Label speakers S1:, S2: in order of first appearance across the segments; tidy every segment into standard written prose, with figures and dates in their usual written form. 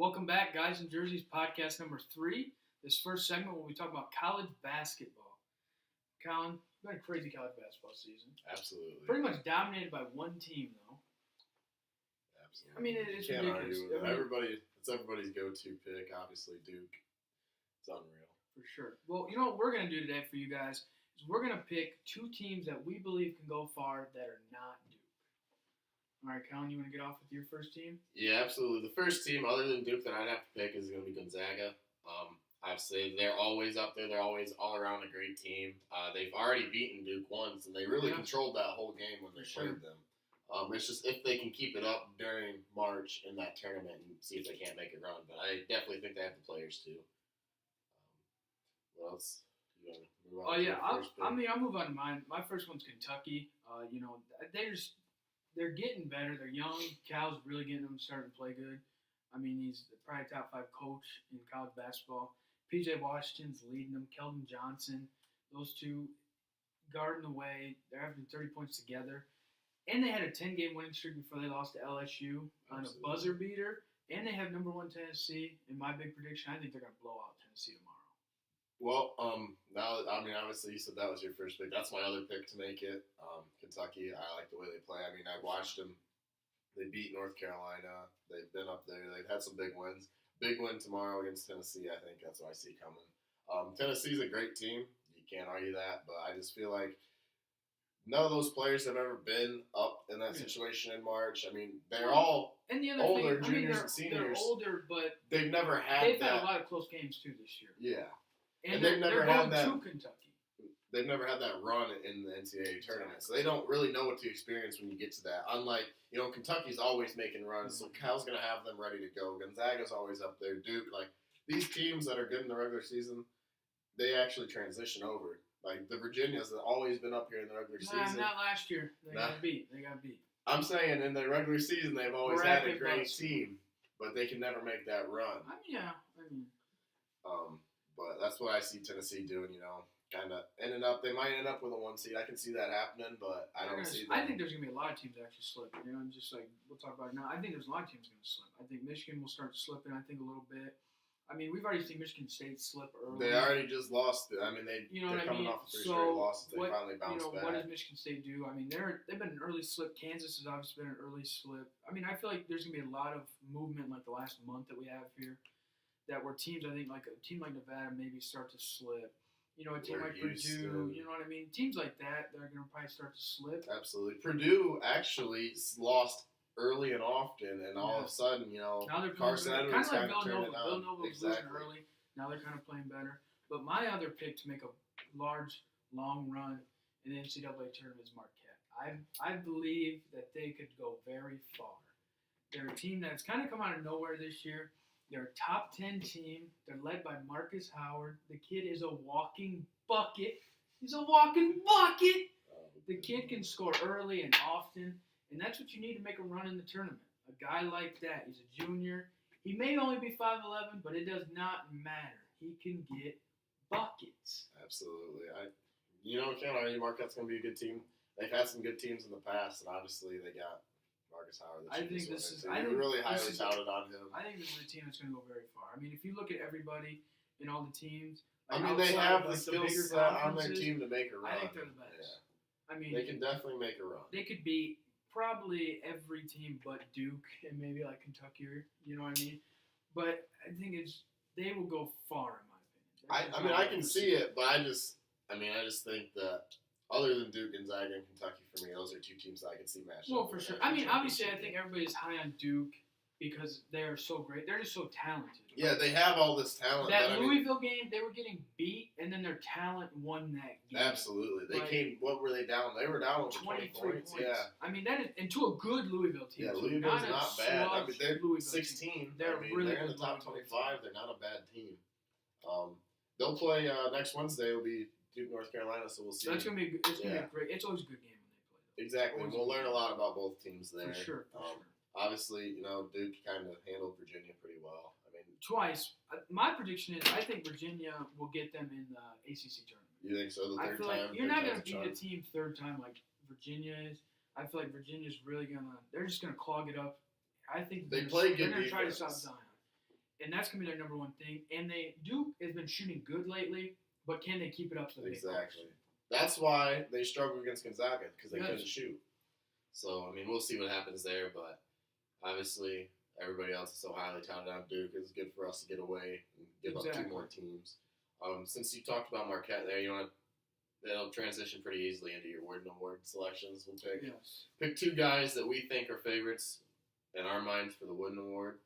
S1: Welcome back, Guys in Jerseys podcast number 3. This first segment we'll be talking about college basketball. Colin, it's been a crazy college basketball season.
S2: Absolutely.
S1: Pretty much dominated by one team, though.
S2: Absolutely.
S1: I mean, it's
S2: you can't
S1: ridiculous.
S2: argue with it. It's everybody's go-to pick. Obviously, Duke. It's unreal.
S1: For sure. Well, you know what we're going to do today for you guys is we're going to pick two teams that we believe can go far that are not Duke. All right, Colin, you want to get off with your first team?
S2: Yeah, absolutely. The first team, other than Duke, that I'd have to pick is going to be Gonzaga. Obviously, they're always up there. They're always all around a great team. They've already beaten Duke once, and they really controlled that whole game when they played them. It's just if they can keep it up during March in that tournament and see if they can't make a run. But I definitely think they have the players too. What else? You want to move on?
S1: I'll move on to mine. My first one's Kentucky. They're getting better. They're young. Cal's really getting them starting to play good. I mean, he's probably a top 5 coach in college basketball. P.J. Washington's leading them. Keldon Johnson, those two guarding the way. They're averaging 30 points together. And they had a 10-game winning streak before they lost to LSU on a buzzer beater. And they have number 1 Tennessee. In my big prediction, I think they're going to blow out Tennessee tomorrow.
S2: Well, obviously you said that was your first pick. That's my other pick to make it. Kentucky, I like the way they play. I mean, I watched them. They beat North Carolina. They've been up there. They've had some big wins. Big win tomorrow against Tennessee, I think. That's what I see coming. Tennessee's a great team. You can't argue that. But I just feel like none of those players have ever been up in that situation in March. I mean, they're all older, juniors and seniors.
S1: They're older, but
S2: they've never had
S1: They've had a lot of close games, too, this year.
S2: Yeah.
S1: And they've never had that. To Kentucky.
S2: They've never had that run in the NCAA tournament, so they don't really know what to experience when you get to that. Unlike, Kentucky's always making runs, so Cal's going to have them ready to go. Gonzaga's always up there. Duke, these teams that are good in the regular season, they actually transition over. Like, the Virginias have always been up here in the regular season.
S1: Not last year. They got beat.
S2: I'm saying in the regular season, they've always had a great team, but they can never make that run. But that's what I see Tennessee doing, kind of they might end up with a 1 seed. I can see that happening, but I don't see that.
S1: I think there's going to be a lot of teams actually slipping, just like we'll talk about it now. I think there's a lot of teams going to slip. I think Michigan will start slipping, a little bit. I mean, we've already seen Michigan State slip early.
S2: They already just lost it. I mean, they're coming off 3 straight losses. They finally bounced back.
S1: What does Michigan State do? I mean, they've been an early slip. Kansas has obviously been an early slip. I mean, I feel like there's going to be a lot of movement like the last month that we have here. That were teams, I think, like a team like Nevada maybe start to slip. A team like Purdue, you know what I mean? Teams like that, they're going to probably start to slip.
S2: Absolutely. Purdue actually lost early and often, and all of a sudden,
S1: now they're
S2: Carson Edwards
S1: kind of like
S2: Villanova.
S1: Villanova was losing early. Now they're kind of playing better. But my other pick to make a large, long run in the NCAA tournament is Marquette. I believe that they could go very far. They're a team that's kind of come out of nowhere this year. They're a top 10 team. They're led by Marcus Howard. The kid is a walking bucket. He's a walking bucket. The kid can score early and often, and that's what you need to make a run in the tournament. A guy like that. He's a junior. He may only be 5'11", but it does not matter. He can get buckets.
S2: Absolutely. Can't argue Marquette's going to be a good team. They've had some good teams in the past, and obviously they got Marcus Howard. We're really highly touted on him.
S1: I think this is a team that's going to go very far. I mean, if you look at everybody in all the teams,
S2: they have the skill set on their team to make a run.
S1: I think they're the best.
S2: Yeah. I mean, they can definitely make a run.
S1: They could beat probably every team but Duke and maybe like Kentucky. You know what I mean? But I think they will go far in my opinion.
S2: I can see it, but I just think that. Other than Duke, Gonzaga, and Kentucky, for me, those are 2 teams that I can see matching.
S1: Well, for sure. I mean, obviously, I think everybody's high on Duke because they're so great. They're just so talented.
S2: Yeah, they have all this talent.
S1: That Louisville game, they were getting beat, and then their talent won that game.
S2: Absolutely. They came, what were they down? They were down over 20 points. Yeah.
S1: I mean, and to a good Louisville team.
S2: Yeah, Louisville's not bad. I mean, they're
S1: Louisville
S2: 16.
S1: Team.
S2: They're in the top 25. They're not a bad team. They'll play next Wednesday. It'll be Duke, North Carolina, so we'll see.
S1: So it's gonna be great. It's always a good game when they play.
S2: Exactly. We'll learn a lot about both teams there.
S1: For sure.
S2: Obviously, Duke kind of handled Virginia pretty well. I mean,
S1: twice. My prediction is I think Virginia will get them in the ACC tournament.
S2: You think so? The third time?
S1: Like you're not gonna beat a team third time like Virginia is. I feel like Virginia's really they're just gonna clog it up. I think
S2: they play good defense.
S1: They're gonna try to stop Zion. and that's gonna be their number one thing. And Duke has been shooting good lately, but can they keep it up to the big
S2: Exactly. That's why they struggled against Gonzaga because they
S1: Yes.
S2: couldn't shoot. So I mean, we'll see what happens there, but obviously everybody else is so highly touted on Duke. It's good for us to get away and give up 2 more teams. Since you talked about Marquette there, you want to. That'll transition pretty easily into your Wooden Award selections. We'll pick 2 guys that we think are favorites in our minds for the Wooden Award,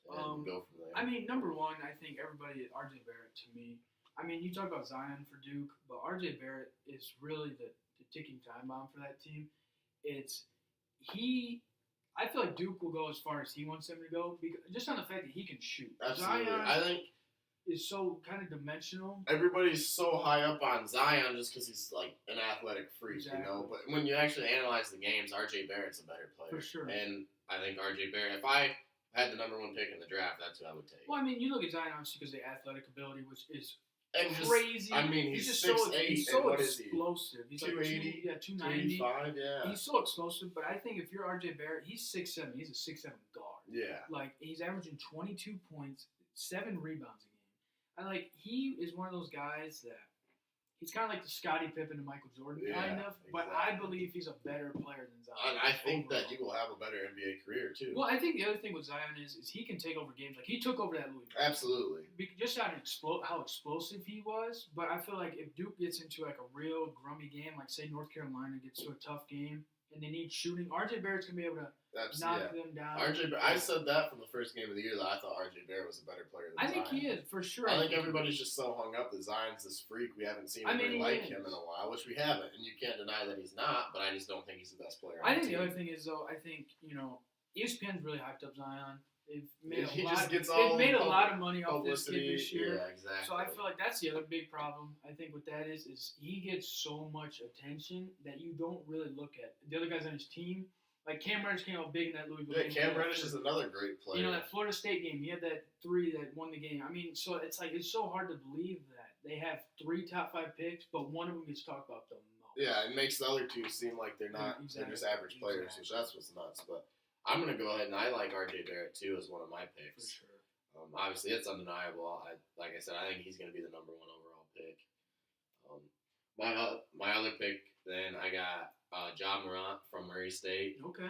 S2: and go from there.
S1: I mean, number one, I think everybody, RJ Barrett to me. I mean, you talk about Zion for Duke, but RJ Barrett is really the ticking time bomb for that team. I feel like Duke will go as far as he wants them to go, because, just on the fact that he can shoot.
S2: Absolutely.
S1: Zion
S2: I think
S1: is so kind of dimensional.
S2: everybody's so high up on Zion just because he's like an athletic freak,
S1: Exactly.
S2: you know. But when you actually analyze the games, RJ Barrett's a better player.
S1: For sure.
S2: And I think RJ Barrett, if I had the number 1 pick in the draft, that's who I would take.
S1: Well, I mean, you look at Zion obviously because of the athletic ability, which is
S2: And
S1: crazy.
S2: I mean, he's
S1: just
S2: 6'8",
S1: he's
S2: and
S1: so
S2: what is he?
S1: explosive. He's
S2: 280,
S1: like 290.
S2: 285, yeah.
S1: He's so explosive, but I think if you're RJ Barrett, he's 6'7". He's a 6'7" guard.
S2: Yeah.
S1: Like, he's averaging 22 points, 7 rebounds a game. He is one of those guys that he's kind of like the Scottie Pippen to Michael Jordan, kind of. But I
S2: exactly.
S1: believe he's a better player than Zion.
S2: And I think
S1: overall.
S2: that he will have a better NBA career, too.
S1: Well, I think the other thing with Zion is he can take over games. Like, he took over that Louisville.
S2: Absolutely.
S1: Just out of how explosive he was. But I feel like if Duke gets into like a real grummy game, like say North Carolina gets to a tough game and they need shooting, RJ Barrett's gonna be able to knock them down.
S2: I said that from the first game of the year that I thought RJ Barrett was a better player than Zion.
S1: I think he is for sure.
S2: I think everybody's just so hung up that Zion's this freak. We haven't seen anybody like him in a while, which we haven't, and you can't deny that he's not. But I just don't think he's the best player.
S1: I think the other thing is though, I think ESPN's really hyped up Zion. They've made a lot of money off this kid this year.
S2: Yeah, exactly.
S1: So I feel like that's the other big problem. I think with that is he gets so much attention that you don't really look at the other guys on his team. Like Cam Reddish came out big in that Louisville game.
S2: Cam Reddish is another great player.
S1: That Florida State game, he had that 3 that won the game. I mean, so it's so hard to believe that they have 3 top 5 picks, but one of them gets talked about the most.
S2: Yeah, it makes the other 2 seem like they're not.
S1: Exactly.
S2: They're just average players, which that's what's nuts. But I'm gonna go ahead and I like RJ Barrett too as one of my picks.
S1: For sure.
S2: Obviously, it's undeniable. Like I said, I think he's gonna be the number 1 overall pick. My other pick, then I got Ja Morant from Murray State.
S1: Okay.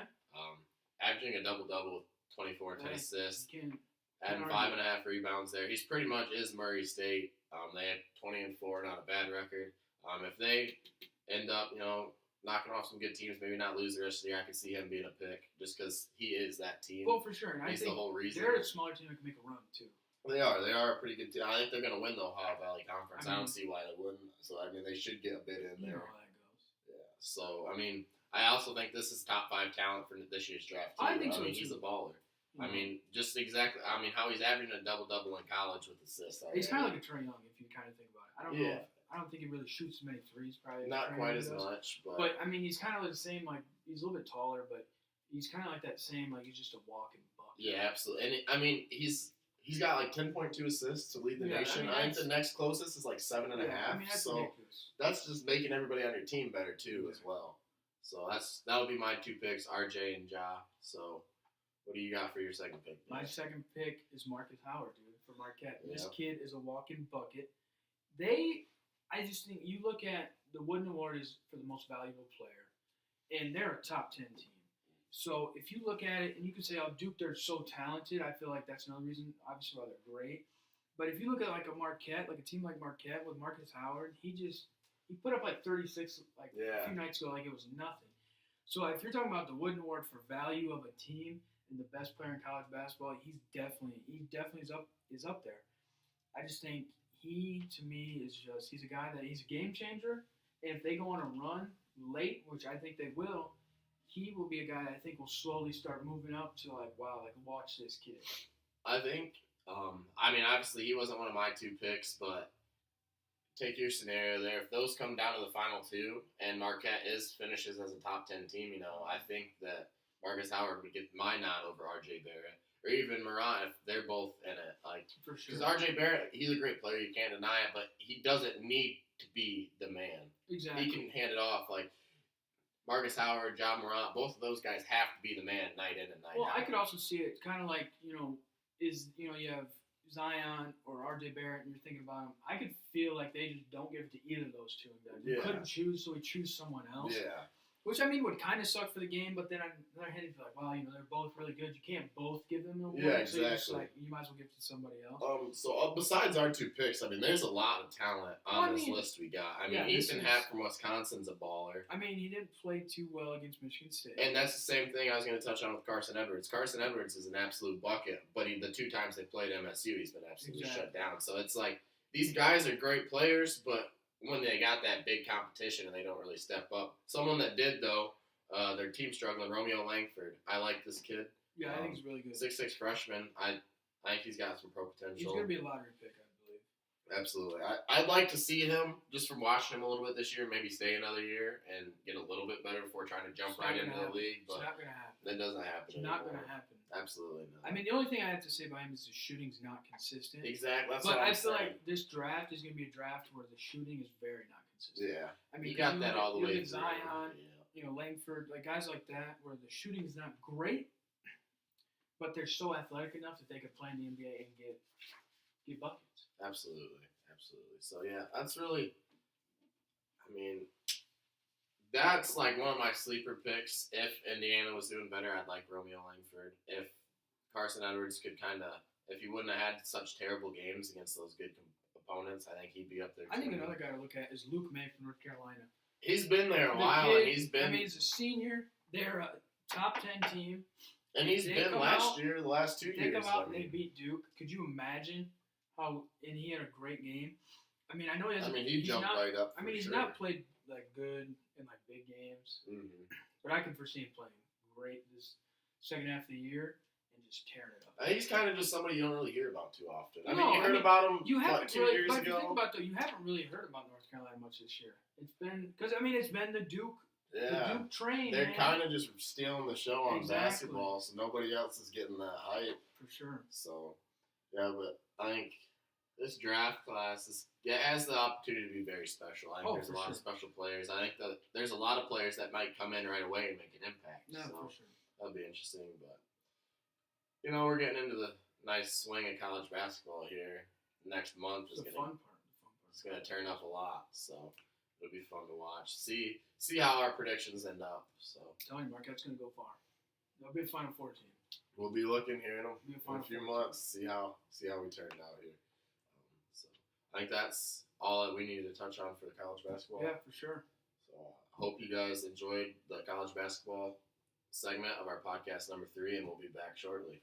S2: Averaging a double-double with 24 and 10 assists. Adding
S1: argue.
S2: 5.5 rebounds there. He's pretty much is Murray State. They had 20-4, not a bad record. If they end up, knocking off some good teams, maybe not lose the rest of the year, I could see him being a pick just because he is that team.
S1: Well, for sure. And
S2: he's
S1: I think
S2: the whole reason.
S1: they're a smaller team that can make a run, too.
S2: They are a pretty good team. I think they're going to win the Ohio Valley Conference. I don't see why they wouldn't. So, they should get a bit in there.
S1: You know how that goes.
S2: Yeah. So, I also think this is top 5 talent for this year's draft, too.
S1: I think so, too.
S2: He's a baller.
S1: Mm-hmm.
S2: Just exactly. How he's averaging a double-double in college with assists.
S1: He's kind of like a Trae Young, if you kind of think about it. I don't know. I don't think he really shoots as many threes, probably.
S2: Not quite as much,
S1: but he's kind of the same. Like he's a little bit taller, but he's kind of like that same. Like he's just a walking bucket.
S2: Yeah, absolutely. And he's got like 10.2 assists to lead the nation. I think the next closest is like 7.5.
S1: That's
S2: so
S1: ridiculous.
S2: That's just making everybody on your team better too, as well. So that would be my 2 picks, RJ and Ja. So. What do you got for your second pick?
S1: My second pick is Marcus Howard, dude, for Marquette.
S2: Yeah.
S1: This kid is a walking bucket. I just think you look at the Wooden Award is for the most valuable player, and they're a top 10 team. So if you look at it, and you can say, Duke, they're so talented. I feel like that's another reason, obviously, why they're great. But if you look at like a Marquette, like a team like Marquette with Marcus Howard, he put up like 36 a few nights ago, like it was nothing. So if you're talking about the Wooden Award for value of a team, and the best player in college basketball, he definitely is up there. I just think he, to me, he's a guy that he's a game changer. And if they go on a run late, which I think they will, he will be a guy that I think will slowly start moving up to watch this kid.
S2: I think, obviously he wasn't one of my 2 picks, but take your scenario there. If those come down to the final 2 and Marquette finishes as a top 10 team, I think that Marcus Howard would get my nod over RJ Barrett. Or even Morant if they're both in it.
S1: For sure.
S2: Because RJ Barrett, he's a great player, you can't deny it, but he doesn't need to be the man.
S1: Exactly.
S2: He can hand it off. Like Marcus Howard, Ja Morant, both of those guys have to be the man night in and night out.
S1: Well, I could also see it kind of like, is, you have Zion or RJ Barrett, and you're thinking about them. I could feel like they just don't give it to either of those two. You couldn't choose, so we choose someone else.
S2: Yeah.
S1: Which, I mean, would kind of suck for the game, but then on the other hand, you feel like, wow, they're both really good. You can't both give them the award.
S2: Yeah,
S1: So you're just
S2: exactly.
S1: like, you might as well give it to somebody else.
S2: So besides our 2 picks, I mean, there's a lot of talent on this list we got. I mean, Ethan Happ from Wisconsin's a baller.
S1: I mean, he didn't play too well against Michigan State.
S2: And that's the same thing I was going to touch on with Carson Edwards. Carson Edwards is an absolute bucket, but the 2 times they played MSU, he's been absolutely shut down. So it's like, these guys are great players, but when they got that big competition and they don't really step up. Someone that did, though, their team struggling, Romeo Langford. I like this kid.
S1: Yeah, I think he's really good.
S2: 6'6" freshman. I think he's got some pro potential.
S1: He's going to be a lottery pick, I believe.
S2: Absolutely. I'd like to see him, just from watching him a little bit this year, maybe stay another year and get a little bit better before trying to jump right into the league. But
S1: it's not going to happen.
S2: That doesn't happen
S1: It's not going to happen.
S2: Absolutely not.
S1: I mean, the only thing I have to say about him is the shooting's not consistent.
S2: Exactly.
S1: But I feel like this draft is going to be a draft where the shooting is very not consistent.
S2: Yeah.
S1: I mean,
S2: you got that all the way
S1: through. Zion,
S2: yeah.
S1: Langford, like guys like that, where the shooting is not great, but they're so athletic enough that they could play in the NBA and get buckets.
S2: Absolutely. So, yeah, that's really, I mean, that's like one of my sleeper picks. If Indiana was doing better, I'd like Romeo Langford. If Carson Edwards could if he wouldn't have had such terrible games against those good opponents, I think he'd be up there.
S1: I think another guy to look at is Luke May from North Carolina.
S2: He's been there a while, and he's been.
S1: He's a senior. They're a top 10 team.
S2: And he's been the last 2 years.
S1: They come out and they beat Duke. Could you imagine how? And he had a great game. I mean, I know he has.
S2: he jumped right up.
S1: He's not played like good in like big games, but I can foresee him playing great this second half of the year and just tearing it up.
S2: I think he's kind of just somebody you don't really hear about too often. I mean, you heard about him 2 years ago.
S1: If you think about you haven't really heard about North Carolina much this year. It's been it's been the Duke.
S2: Yeah,
S1: the Duke train.
S2: They're kind of just stealing the show on basketball, so nobody else is getting that hype.
S1: For sure.
S2: So, yeah, but I think this draft class has the opportunity to be very special. I think there's a lot of special players. I think that there's a lot of players that might come in right away and make an impact.
S1: Yeah,
S2: so
S1: for sure.
S2: That'll be interesting. But, we're getting into the nice swing of college basketball here. Next month is
S1: fun part.
S2: It's going to turn up a lot, so it'll be fun to watch. See how our predictions end up. So,
S1: telling you, Marquette's going to go far. They'll be a Final Four team.
S2: We'll be looking here in a few months. See how we turned out here. So I think that's all that we needed to touch on for the college basketball.
S1: Yeah, for sure.
S2: So I hope you guys enjoyed the college basketball segment of our podcast number 3, and we'll be back shortly.